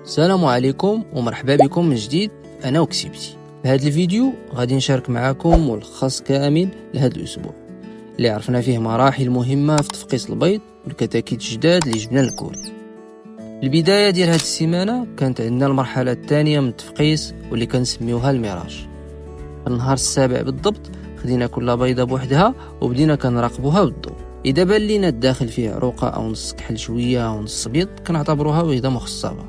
السلام عليكم ومرحبا بكم من جديد. انا وكسبتي. في هذا الفيديو غادي نشارك معكم ملخص كامل لهذا الاسبوع اللي عرفنا فيه مراحل مهمه في تفقيس البيض والكتاكيت الجداد اللي جبنا الكوري. البدايه ديال هذه السيمانه كانت عندنا المرحله الثانيه من التفقيس واللي كنسميوها الميراج. النهار السابع بالضبط خدينا كل بيضه بوحدها وبدينا كنراقبوها بالضوء. اذا بان لينا الداخل فيه عروقه او نص كحل شويه او نص بيض كنعتبروها بيضه مخصبه.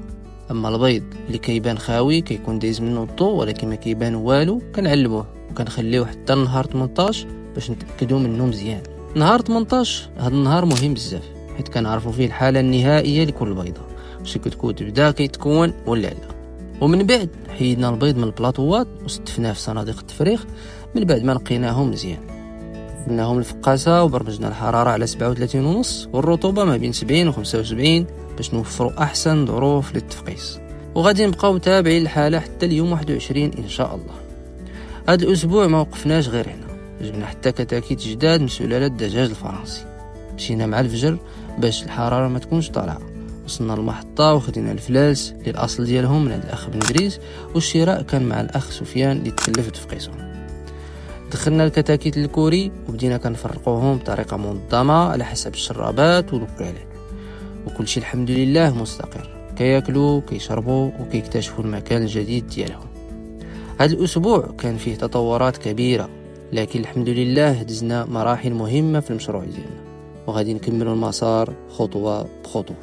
اما البيض اللي كيبان خاوي كيكون دايز منه الضوء ولكن ما كيبان والو كنعلبوه وكنخليوه حتى النهار 18 باش نتاكدوا منه مزيان. نهار 18 هذا النهار مهم بزاف حيت كنعرفوا فيه الحاله النهائيه لكل بيضه، واش الكتكوت بدا كيتكون ولا لا. ومن بعد حيدنا البيض من البلاطوات وستفناه في صناديق التفريغ. من بعد ما نقيناهم مزيان قلناهم الفقاسه وبرمجنا الحراره على 37.5 والرطوبه ما بين 70 و 75 باش نوفروا احسن ظروف للتفقيس. وغادي نبقاو متابعين الحاله حتى اليوم 21 ان شاء الله. هذا الاسبوع ما وقفناش غير هنا، جبنا حتى كتاكيت جداد من سلاله الدجاج الفرنسي. مشينا مع الفجر باش الحراره ما تكونش طالعه. وصلنا المحطه وخدينا الفلالس اللي الاصل ديالهم من عند الاخ بن دريس، والشراء كان مع الاخ سفيان اللي تكلف تفقيسهم. دخلنا الكتاكيت الكوري وبدينا كنفرقوهم بطريقه منظمه على حسب الشرابات والوكالات، وكل شيء الحمد لله مستقر، كياكلوا كيشربوا وكيكتشفوا المكان الجديد ديالهم. هذا الاسبوع كان فيه تطورات كبيره، لكن الحمد لله دزنا مراحل مهمه في المشروع ديالنا وغادي نكملوا المسار خطوه بخطوه.